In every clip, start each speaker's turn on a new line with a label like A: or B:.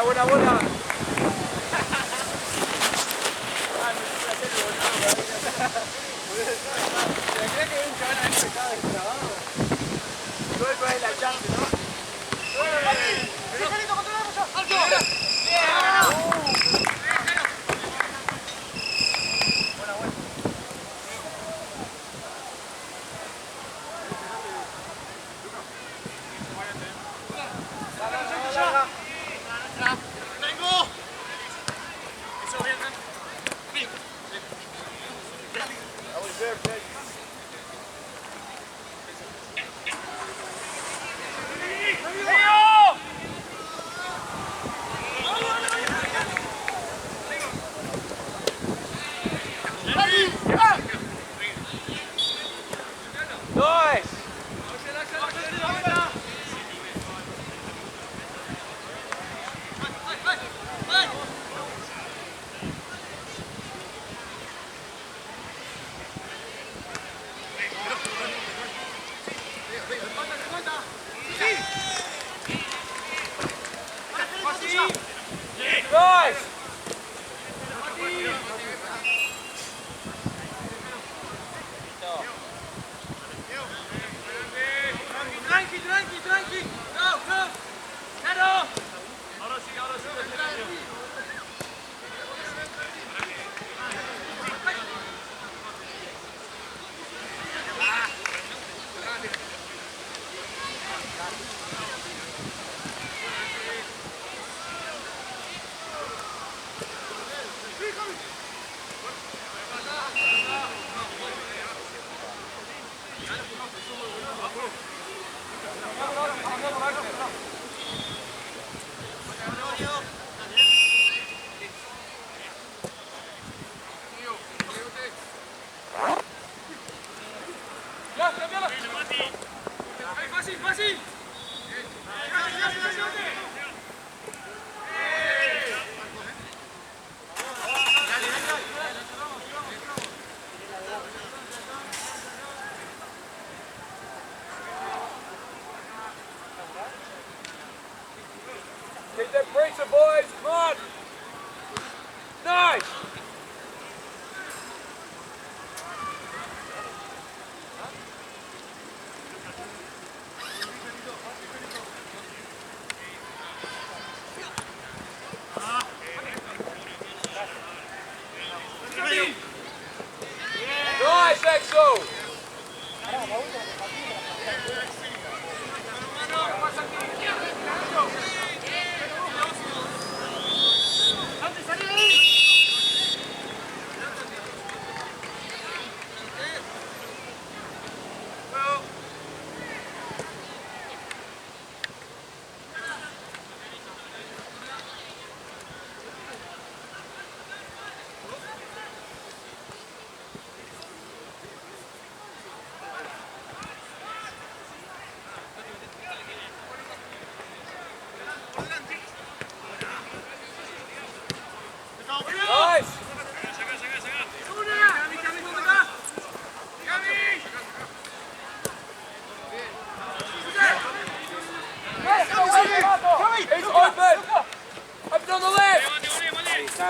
A: bola, buena bola. Luego es la chance, ¿no? Take that bracer, boys. Come on. Nice. Nice, Exo.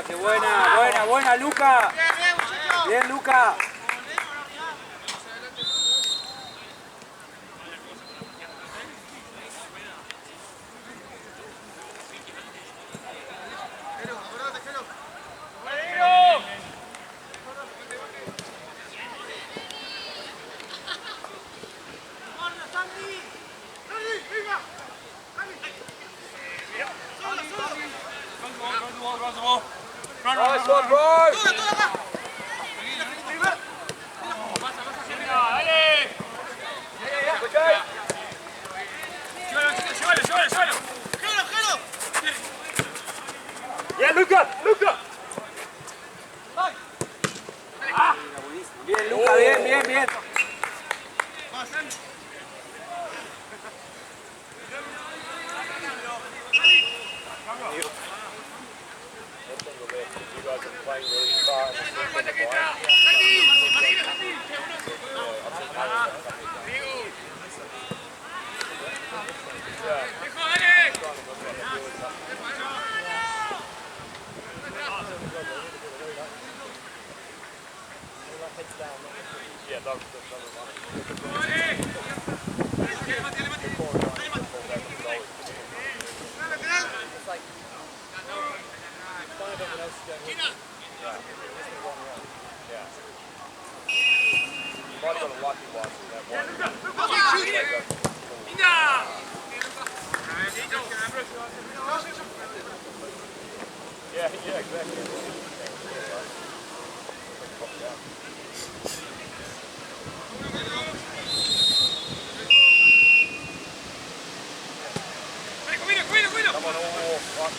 B: Qué buena, buena, Luca. Bien, Luca.
A: Nice one, bro!
B: Bien, Luca, Luca. Bien, Luca, bien, bien, bien.
A: You guys are playing really fast.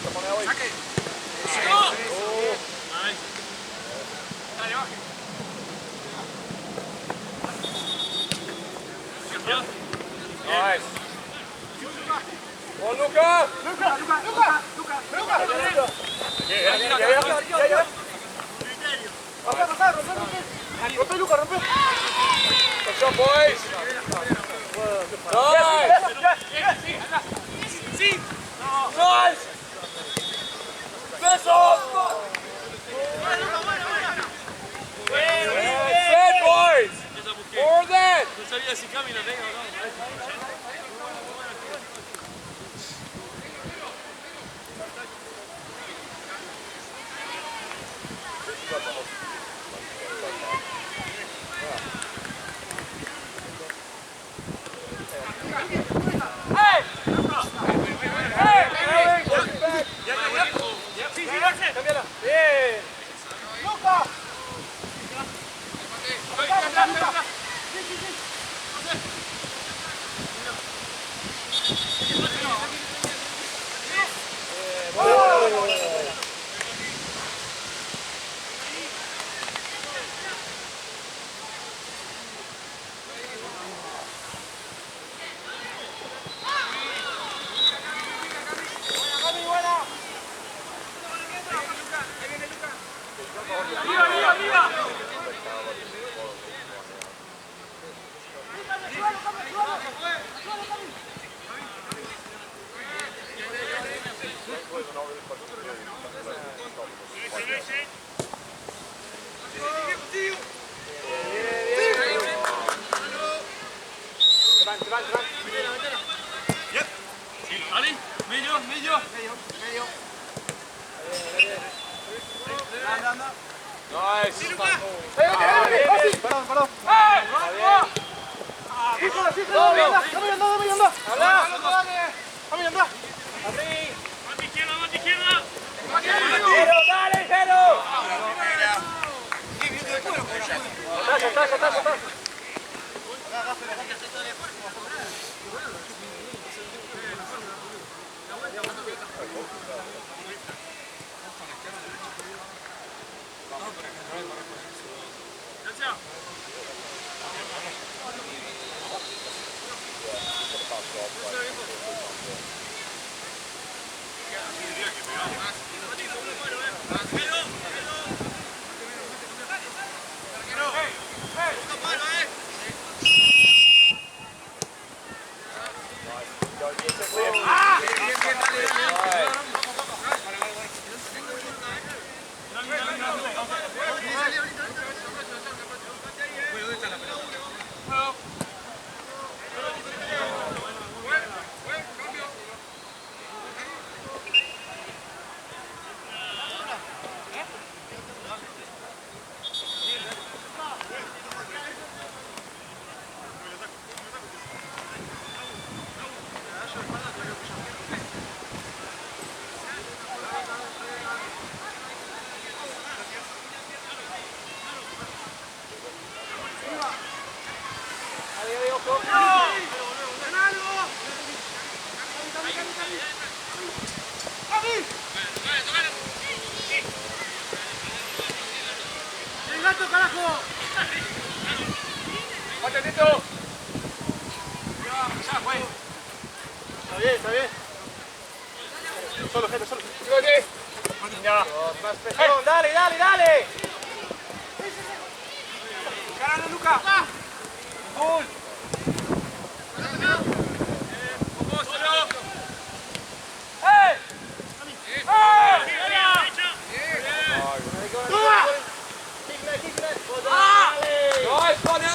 A: te pone hoy. Nice. Oh, Luca! Good job, boys. Nice. Nice. Finish off. That's it, boys. More than.
C: No sabía si camina arriba o no. Ali, medio.
A: Nice. Atentito.
B: Está bien. Solo, gente, solo.
A: Ya.
B: Dale. Caralo, Luca. Gol.
A: Nice, buddy.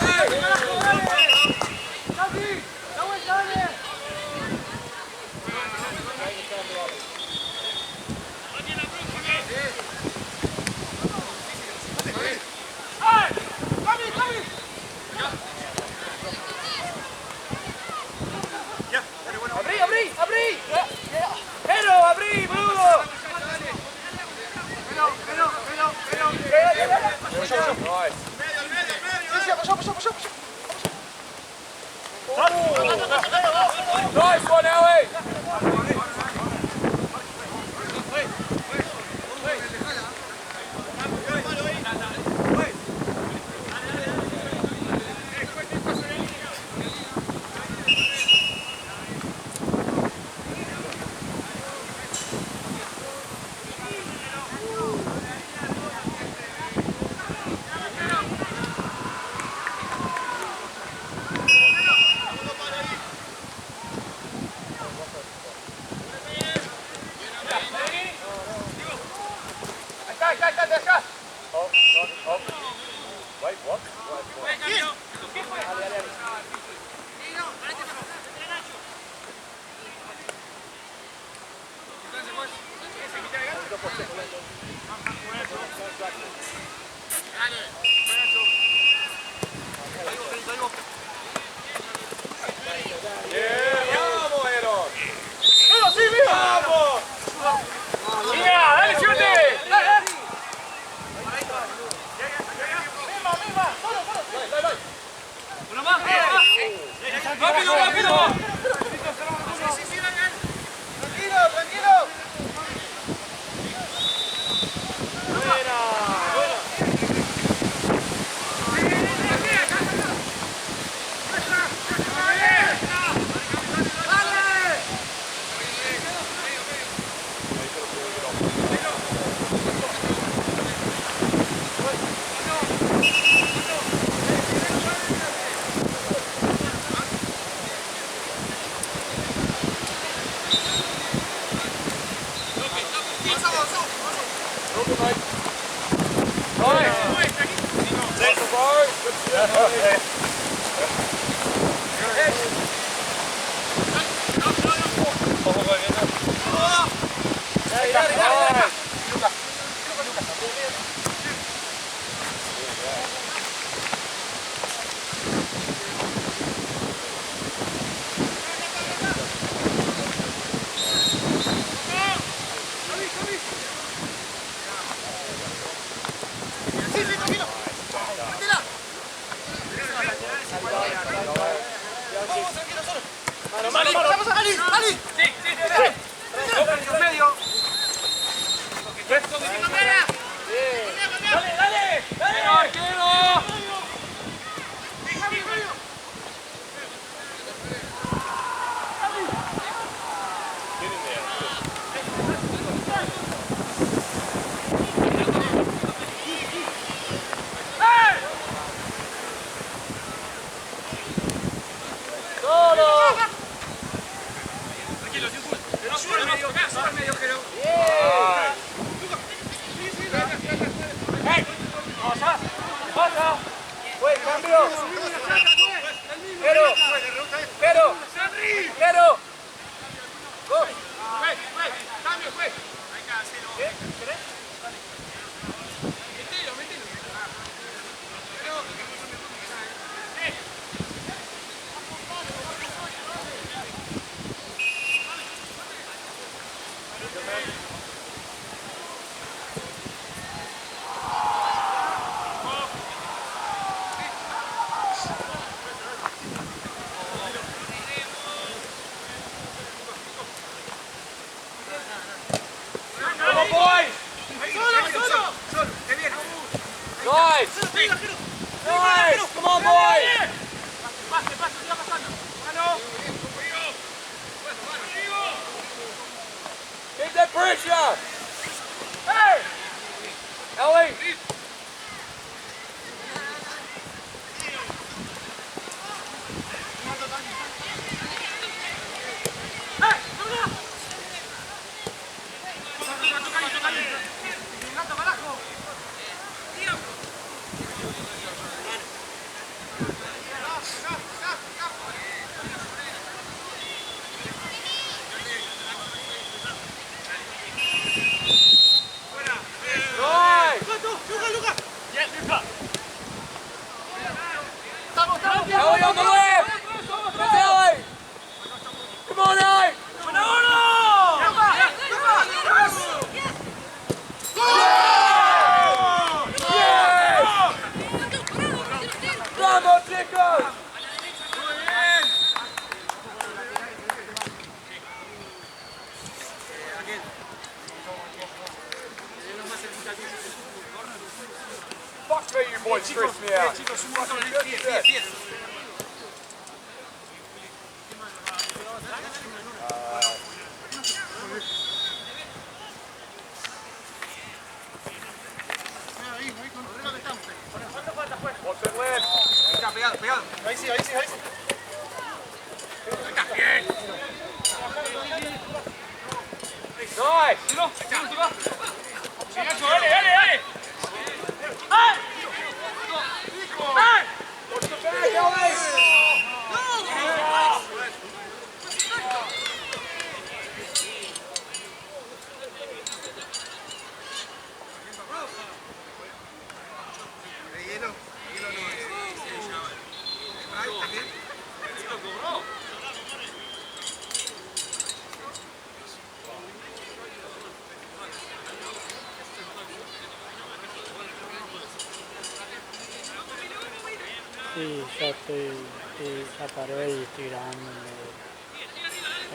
D: Sí, yo ya paré y estoy grabando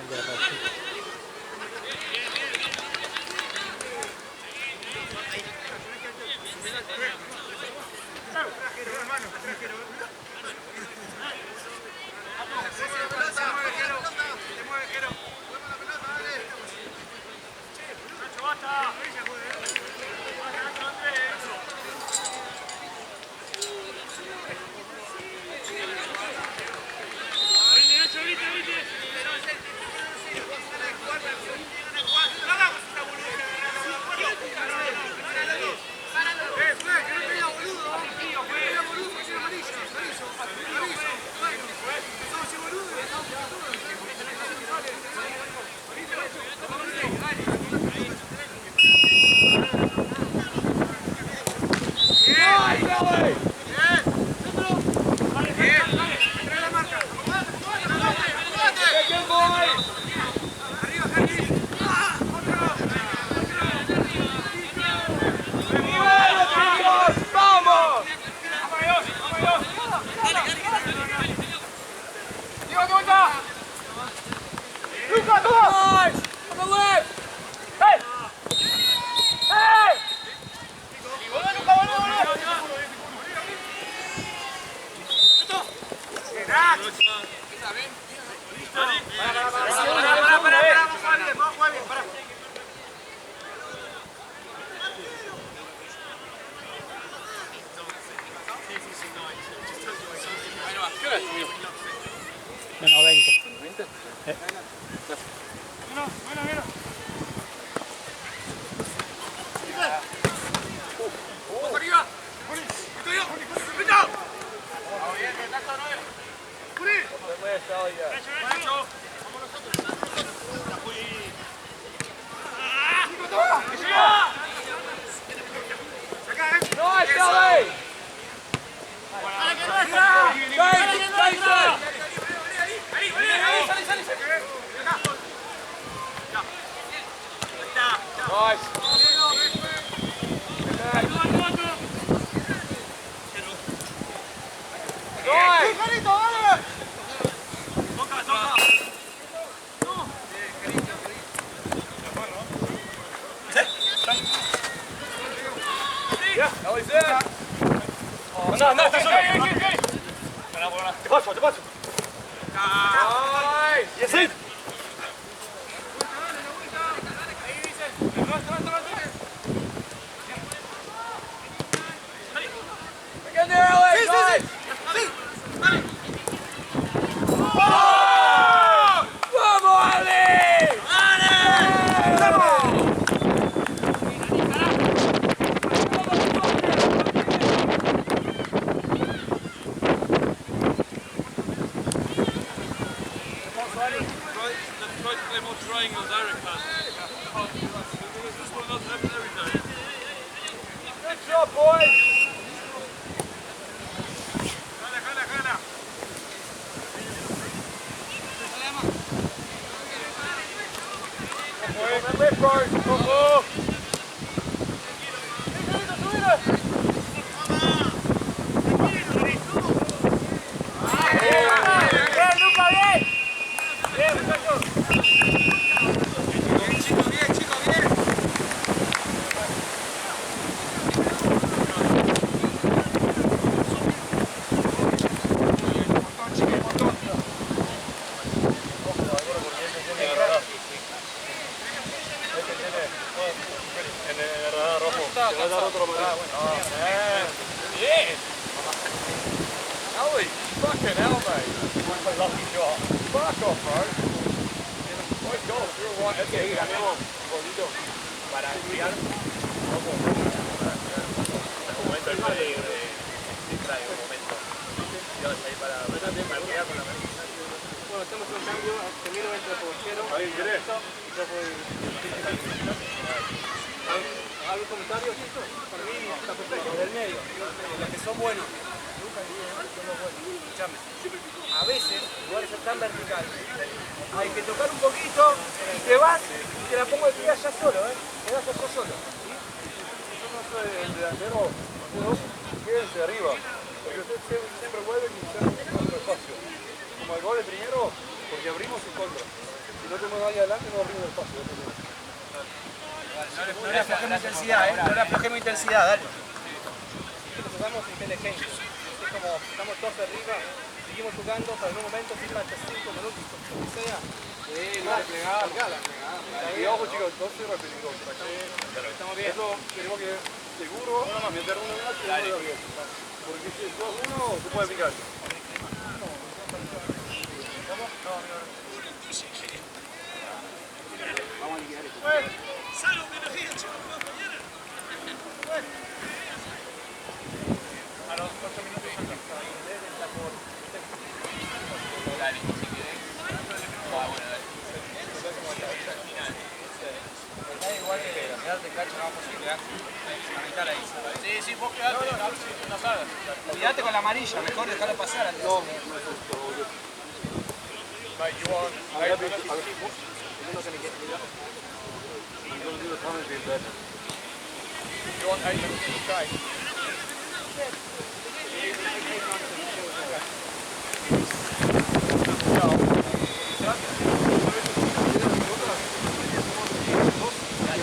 D: el de Rosita.
C: Derecho, viste.
D: Menos 20.
A: Nice, Ellie! Ellie's there!
B: No, está solo. Te paso.
A: Nice!
B: Yes, sí.
A: Get there, Ellie! Nice! Vamos, Ellie!
C: Try to play more triangles, Eric has. This one doesn't happen every time.
A: Good job, boys! Ellie, fucking hell, mate. Lucky shot. Fuck off, bro. Buen gol, you're right. Es que ganemos bonito para enviar. Un momento, el padre distrae un momento. Dios, ahí para quedar con la mano.
B: Bueno, estamos en un cambio. Camilo entra por izquierdo.
A: Ahí, ¿querés?
B: Yo voy. ¿Algún comentario, Tito? Para mí está perfecto. Del medio. Los que son buenos. Nunca digo, son los buenos. Escuchame. A veces, en lugar de ser tan vertical, hay que tocar un poquito y te vas y te la pongo de pie allá solo, ¿eh? Te vas allá solo.
E: Yo no soy el delantero, ustedes quédense arriba, porque ustedes siempre vuelven y se nuestro espacio. Como el gol es primero, porque abrimos en contra. Si no tenemos nadie adelante, no abrimos el espacio.
B: No le aflojemos intensidad, ¿eh? No le aflojemos intensidad, dale. Nosotros jugamos inteligente. Es como estamos todos arriba, seguimos jugando, para en un momento, si falta 5 minutos, lo que sea.
E: Sí, no replegar. Y ojo chicos, no se repeligroso.
B: Estamos bien.
E: Eso tenemos que seguro meter uno más y uno de abierto. Porque si sos uno, se puede picar. Vamos a liquidar esto.
C: Salud de energía, chicos, mañana.
B: A los 8 minutos está por...
A: Dale, si querés. Bueno, dale.
B: Da igual que quedarte en cancha lo más posible, ¿eh? ahí. Sí, vos quedate, no salgas. Cuidate con la amarilla, mejor dejarlo pasar antes.
E: No,
A: Mate, you want? You want 8 minutes to try?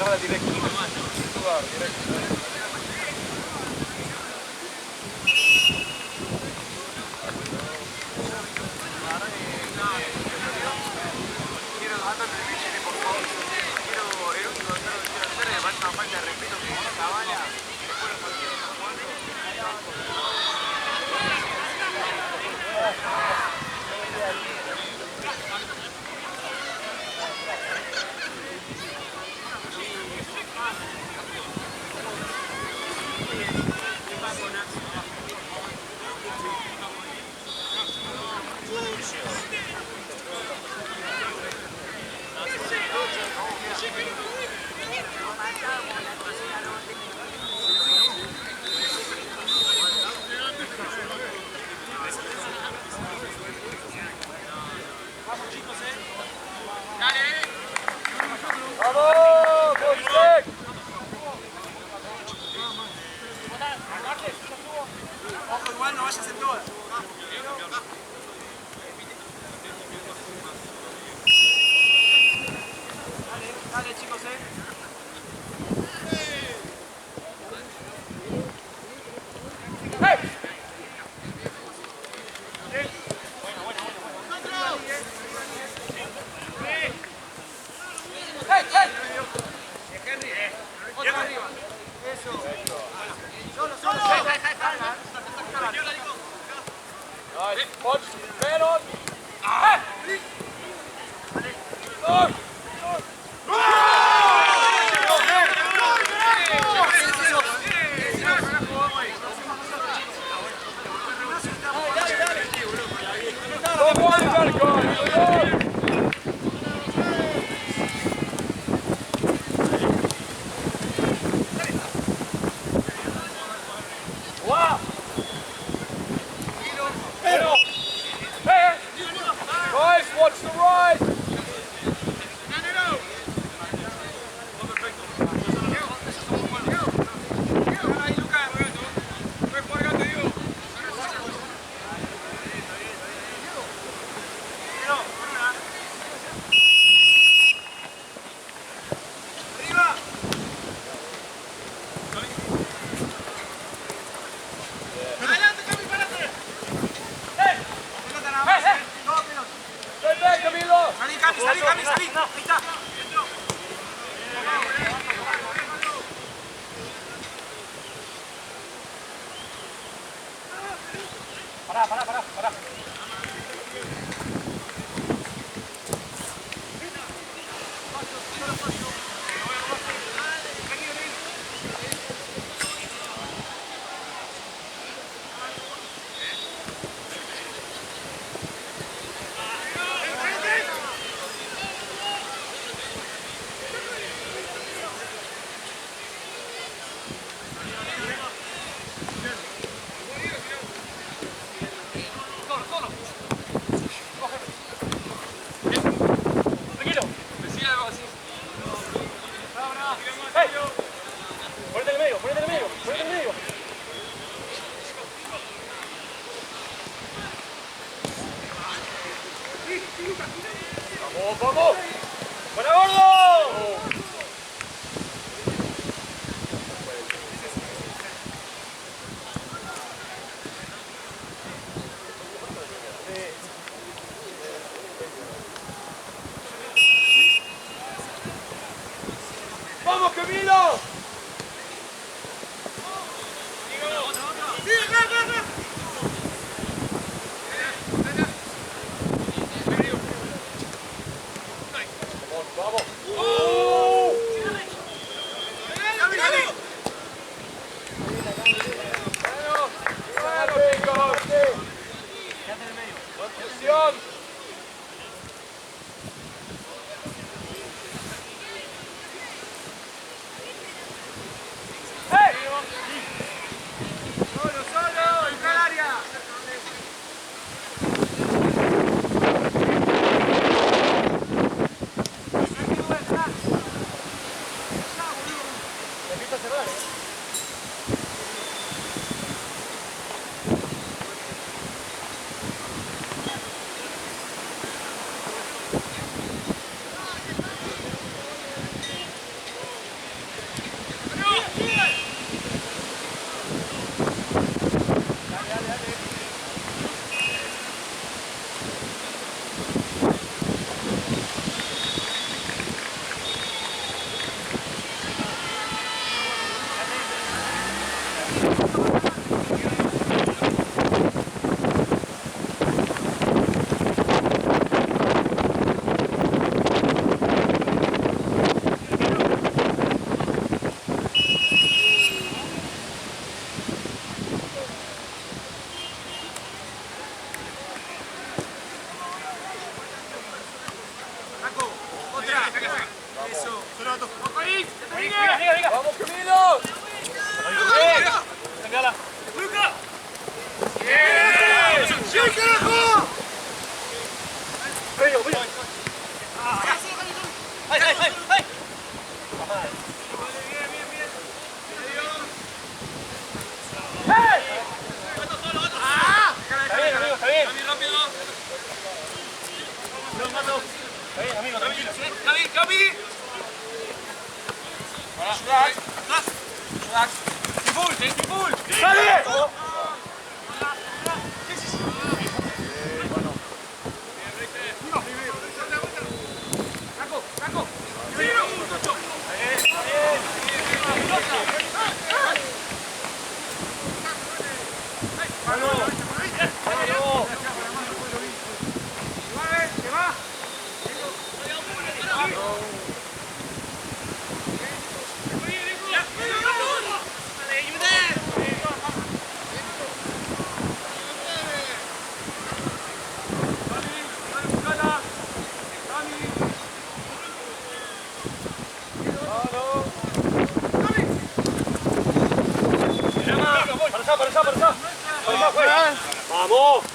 E: tirada directa. ¡Vamos! ¡José!
B: Ojo, igual no vayas en todas. Dale, chicos,
E: Nice. Punch. Man on. Ah! Go! Wow! Guys, watch the right! Stay back, Camilo!
B: Salí. Ahí está. Pará.
E: Ponete en el medio. ¡Vamos! ¡Para gordo! ¡Vamos, Camilo! Vamos. Posición.
B: Solo, entra al área. ¡Vamos, Camilo!
C: ¡Luca!
B: ¡Sí, carajo!
E: ¡Medio!
B: ¡Ay! amigo, tranquilo.
C: Cami! Full!
B: ¡Dale! ¡Vamos!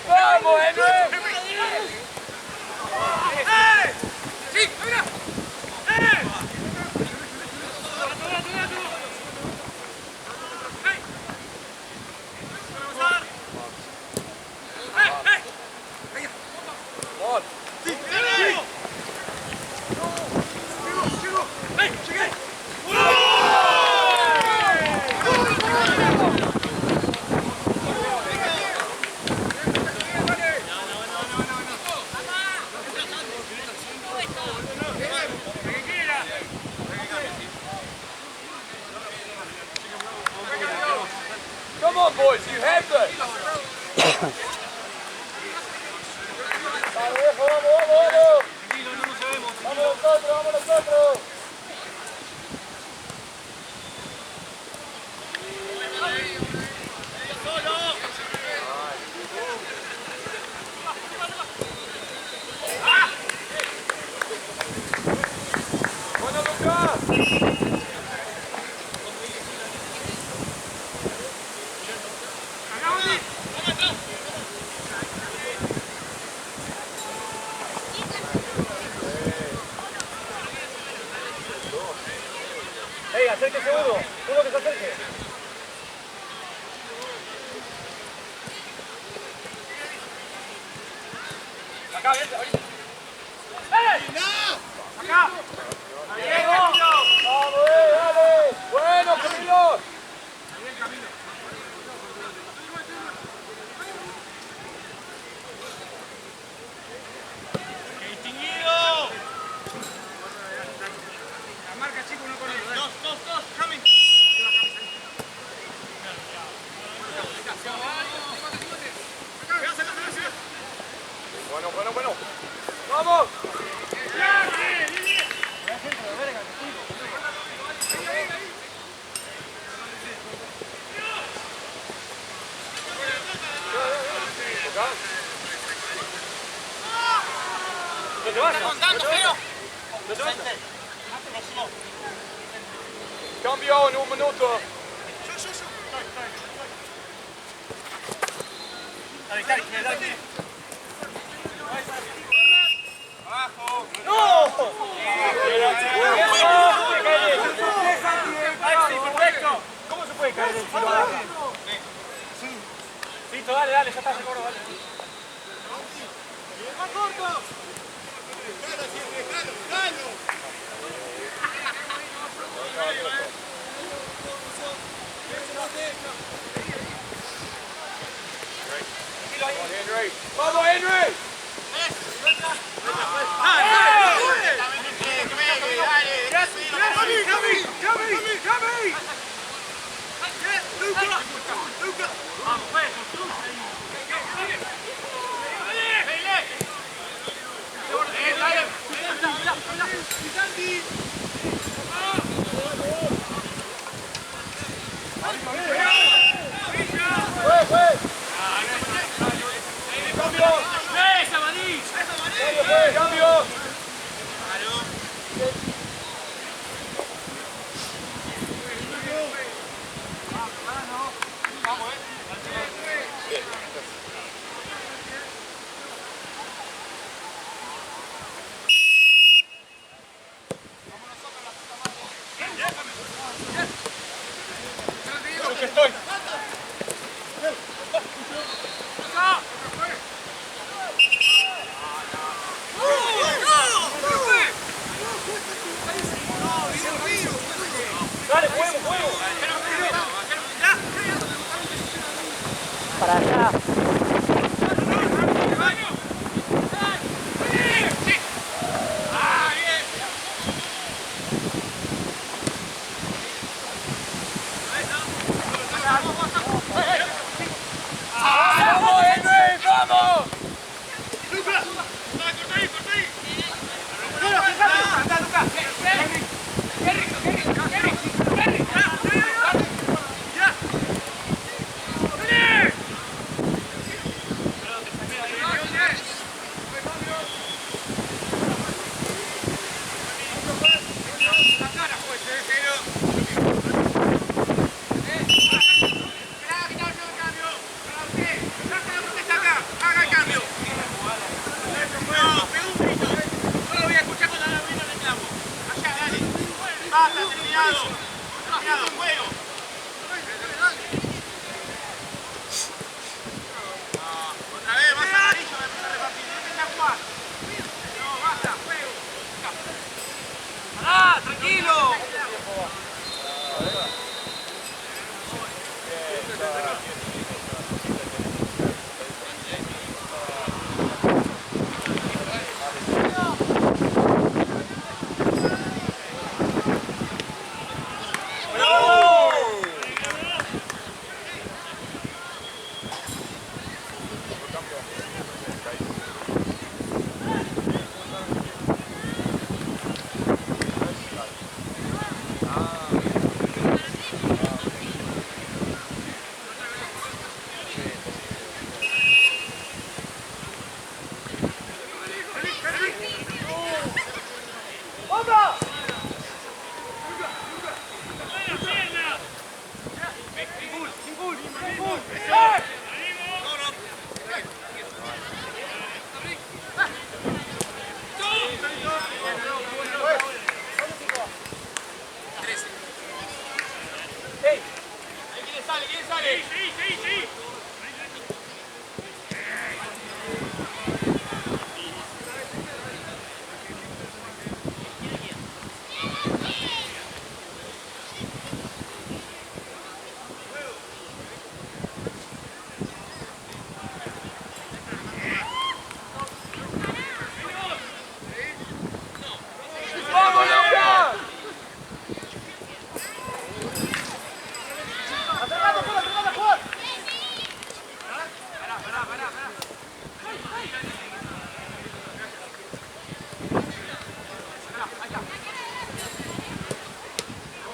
B: ¡Vamos, Henry! Come on, boys, you have this. Vamos nosotros. Bueno, Lucas. ¡Ey, acérquese uno que se acerque! ¡Acá, vente, ahorita! ¡Ey! ¡Acá! ¡Diego! ¡Vamos, dale! ¡Bueno, Camilo!
C: ¡Distinguido!
B: La marca, chico, no con él.
C: Dos, coming.
E: Bueno. ¡Vamos!
B: ¡No te vayas!
C: ¡Contando, feo!
B: ¡No te vayas!
E: Cambio en un minuto.
B: Dale.
C: ¡Abajo!
B: ¡No!
C: ¡Perfecto!
B: ¿Cómo se puede caer el tiro? Listo, dale, ya está, se cobra, dale.
C: ¡Más corto!
E: Henry. ¡Vamos, Henry!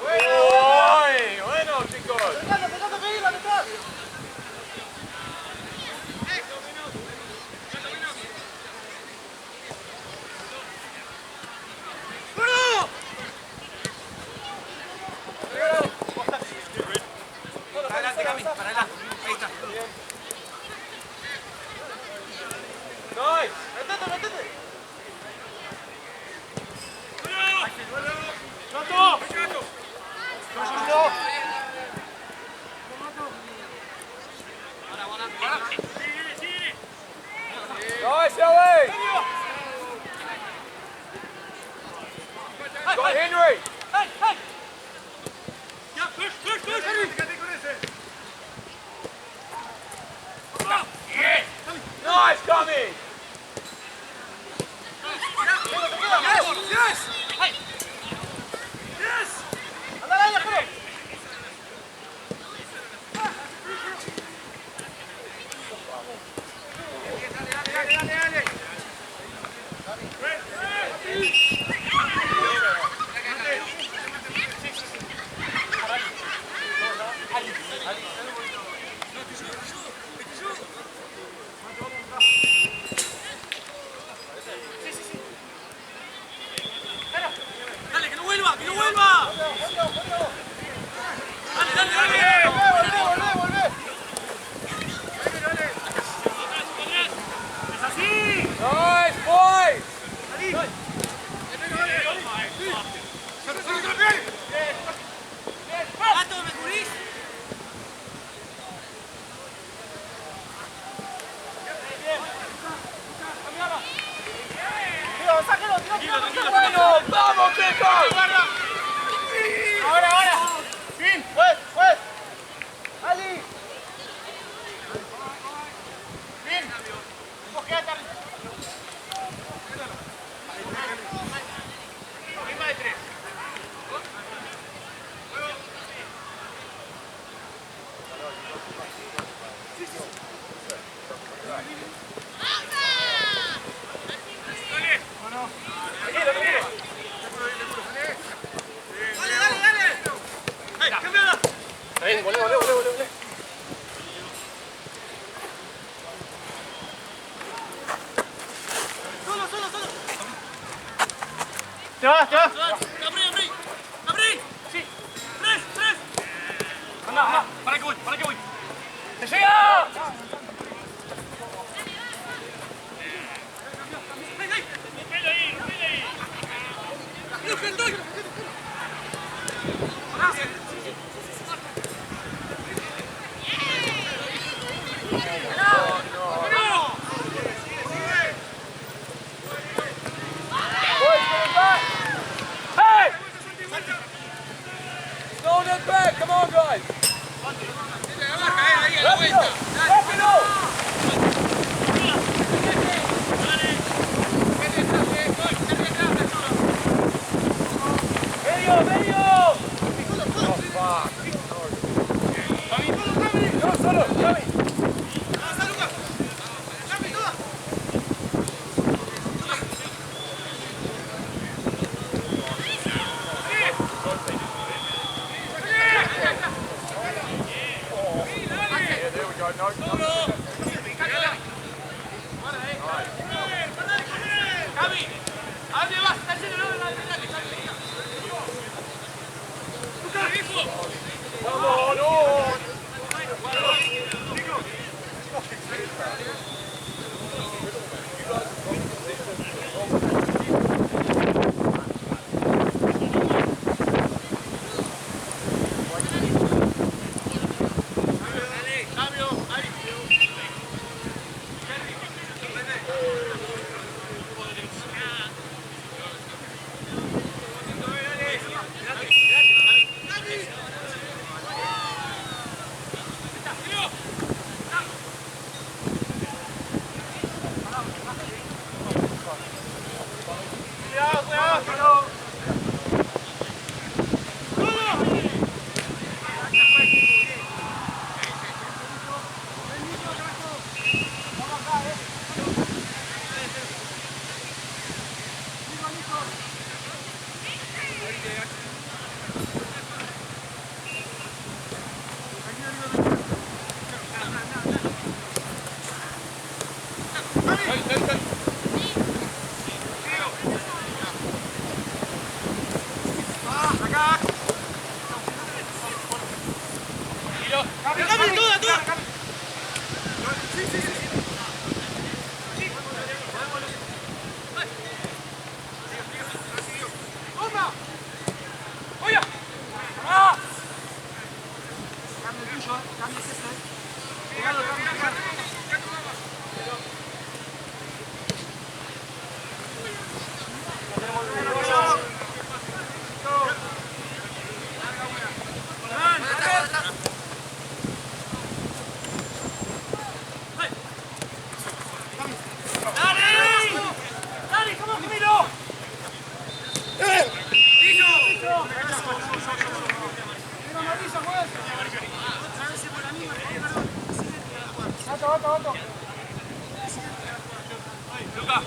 A: ¡Uy! Bueno, chicos.
B: Para adelante, Cami, para adelante. Ahí está.
A: Nice. Métete, métete. Nice, Ellie. Got Henry.
C: Ja, push, push, push!
A: Nice, Tommy.
B: Yes! Hey!
C: Yes!
B: ¡Dale, que no vuelva! ¡Que no vuelva! ¡Dale, dale, dale!
C: ¡Es así!
A: Nice, boys.
B: ¡Gato, me cubrís!
A: Bueno, vamos, chicos.
E: Ahora. Fin. Juez. Ali. Fin. Vos quédate arriba. Arriba de 3. Te vas.
B: ¡Abrí!
E: Sí.
B: ¡Tres!
E: Anda.
B: ¡Para que voy!
E: ¡Te llega!
B: ¡Que estoy!
A: Boys, get it back. Hey! Slow them back. Come on, guys.
B: Ahí, a la vuelta.
C: Luca,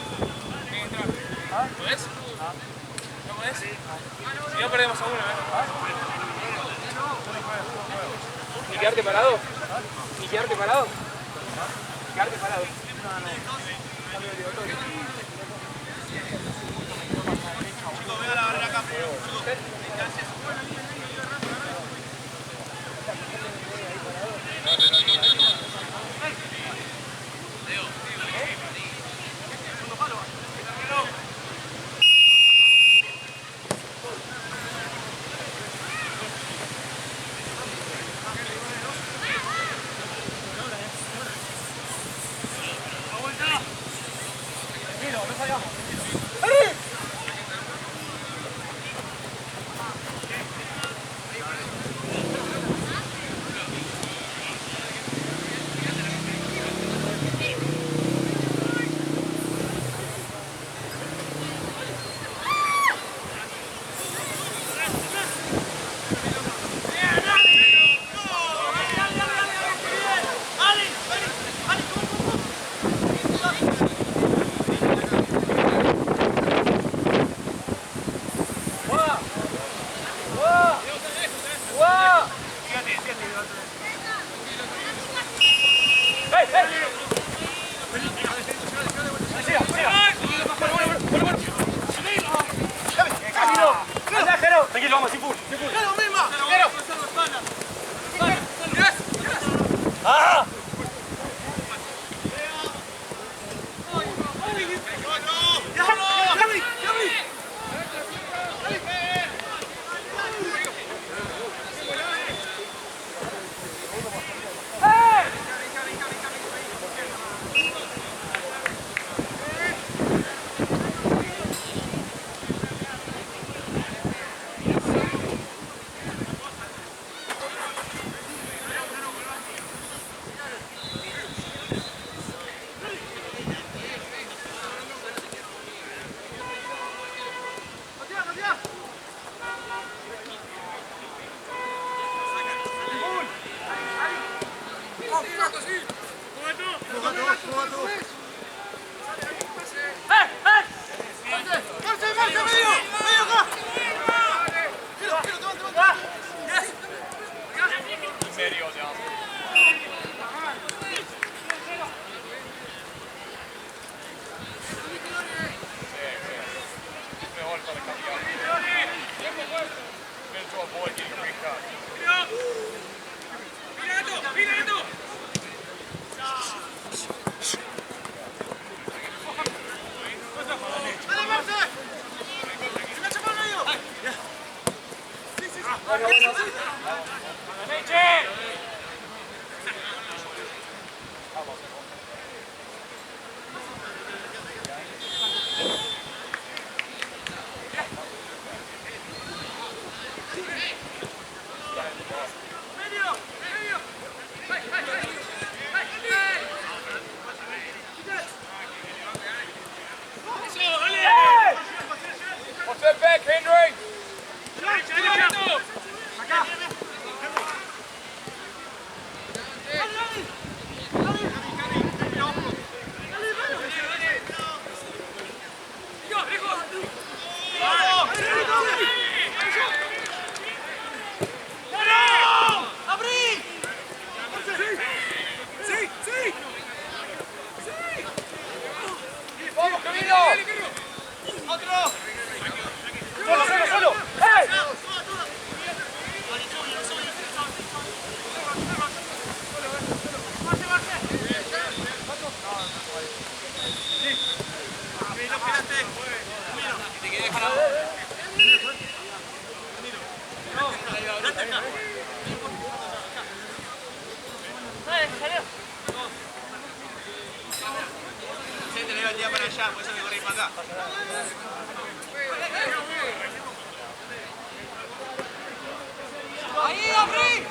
C: ¿lo ves? ¿Lo ves? Si no perdemos a uno,
B: ¿Ni quedarte parado? ¿Ni quedarte parado? ¿Quedarte parado?
C: Chicos, vea la barrera acá.
B: ¡Solo! ¡Hey!
C: Se te le iba el día para allá, por eso me corrí para acá. ¡Ahí, abrí!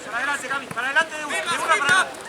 B: Para adelante, Cami, para adelante de una para adelante.